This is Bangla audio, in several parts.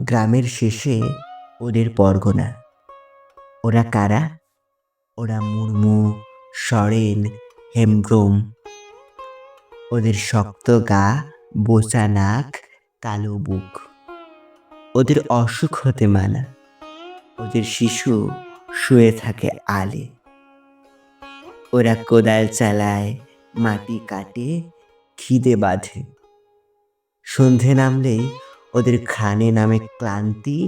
গ্রামের শেষে ওদের পরগনা। ওরা কারা? ওরা মুর্মু, সরেন, হেমব্রম। ওদের শক্ত গা, বোচা নাক, কালো বুক। ওদের অসুখ হতে মানা। ওদের শিশু শুয়ে থাকে আলে। ওরা কোদাল চালায়, মাটি কাটে, খিদে বাঁধে। সন্ধে নামলেই ওদের ঘ্রাণে নামে ক্লান্তি,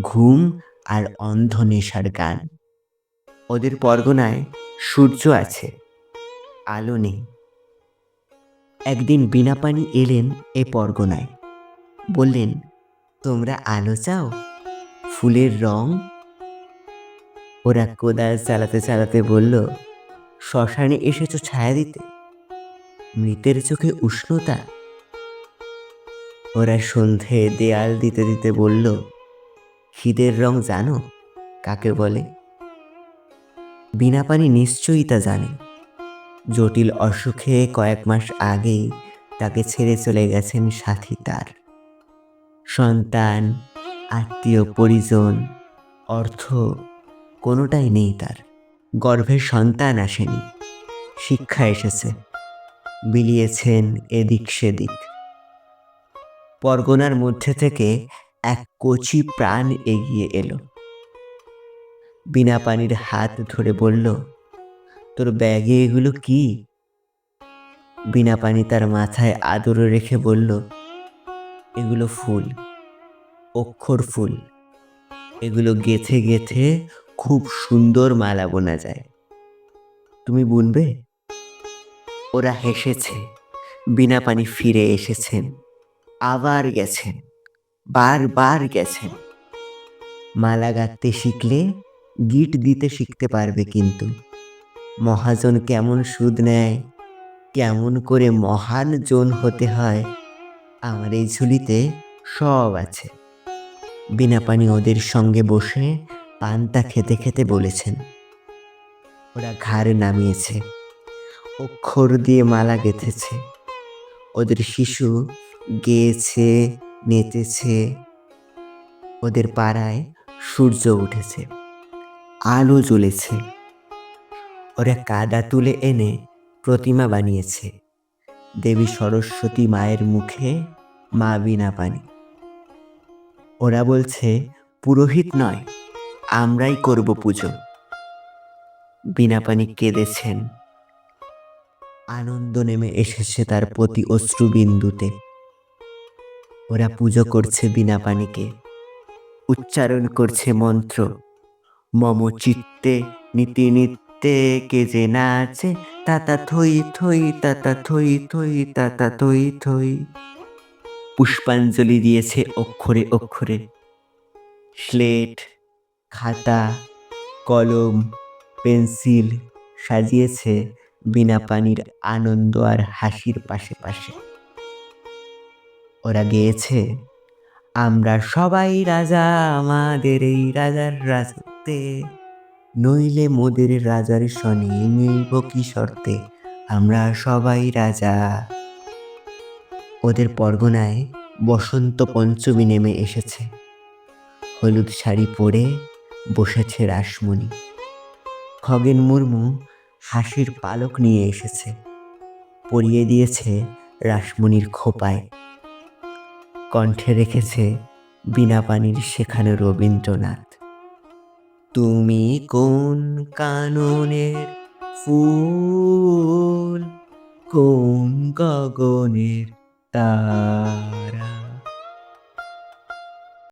ঘুম আর অন্ধ নেশার গান। ওদের পরগনায় সূর্য আছে, আলো নেই। একদিন বীণাপানি এলেন এ পরগনায়। বললেন, তোমরা আলো চাও, ফুলের রং? ওরা কোদাল চালাতে চালাতে বলল, শ্মশানে এসেছো ছায়া দিতে, মৃতের চোখে উষ্ণতা? ওরা সন্ধে দেয়াল দিতে দিতে বলল, খিদের রং জানো কাকে বলে? বীণাপানি নিশ্চয়ই তা জানে। জটিল অসুখে কয়েক মাস আগেই তাকে ছেড়ে চলে গেছেন সাথী তার। সন্তান, আত্মীয় পরিজন, অর্থ কোনোটাই নেই তার। গর্ভে সন্তান আসেনি, শিক্ষা এসেছে, বিলিয়েছেন এদিক সেদিক। পরগনার মধ্যে থেকে এক কচি প্রাণ এগিয়ে এলো। বীণাপানির হাত ধরে বলল, তোর ব্যাগে এগুলো কি? বীণাপানি তার মাথায় আদর রেখে বলল, এগুলো ফুল, অক্ষর ফুল। এগুলো গেথে গেথে খুব সুন্দর মালা বোনা যায়, তুমি বুনবে? ওরা হেসেছে। বীণাপানি ফিরে এসেছেন, আবার গেছেন, বারবার গেছেন। মালা গাঁথতে শিখলে গিট দিতে শিখতে পারবে, কিন্তু মহাজন কেমন সুদ নেয়, কেমন করে মহান জন হতে হয়, আমার এই ঝুলিতে সব আছে। বীণাপানি ওদের সঙ্গে বসে পান্তা খেতে খেতে বলেছেন। ওরা ঘাড় নামিয়েছে, অক্ষর দিয়ে মালা গেঁথেছে। ওদের শিশু গেয়েছে, নেচেছে। ওদের পাড়ায় সূর্য উঠেছে, আলো জ্বলেছে। ওরা কাদা তুলে এনে প্রতিমা বানিয়েছে, দেবী সরস্বতী মায়ের মুখে, মা বীণাপানি। ওরা বলছে, পুরোহিত নয়, আমরাই করব পুজো। বীণাপানি কেঁদেছেন, আনন্দ নেমে এসেছে তার প্রতি অশ্রুবিন্দুতে। ওরা পুজো করছে বীণাপানিকে, উচ্চারণ করছে মন্ত্র, মম চিত্তে নীতি নিত্যে কে যে নাচে, তাতা থই থই, তাতা থই থই, তাতা থই থই। পুষ্পাঞ্জলি দিয়েছে অক্ষরে অক্ষরে। স্লেট, খাতা, কলম, পেন্সিল সাজিয়েছে বীণাপানির আনন্দ আর হাসির পাশে পাশে। ওরা গেয়েছে, আমরা সবাই রাজা আমাদের এই রাজার রাজত্বে, নইলে মোদের রাজার সনে মিলব কি শর্তে, আমরা সবাই রাজা। ওদের পরগনায় বসন্ত পঞ্চমী নেমে এসেছে। হলুদ শাড়ি পরে বসেছে রাসমণি। খগেন মুর্মু হাসির পালক নিয়ে এসেছে, পরিয়ে দিয়েছে রাসমণির খোপায়। কণ্ঠে রেখেছে বীণাপানির শেখানো রবীন্দ্রনাথ। তুমি কোন কাননের ফুল, কোন গগনের তারা।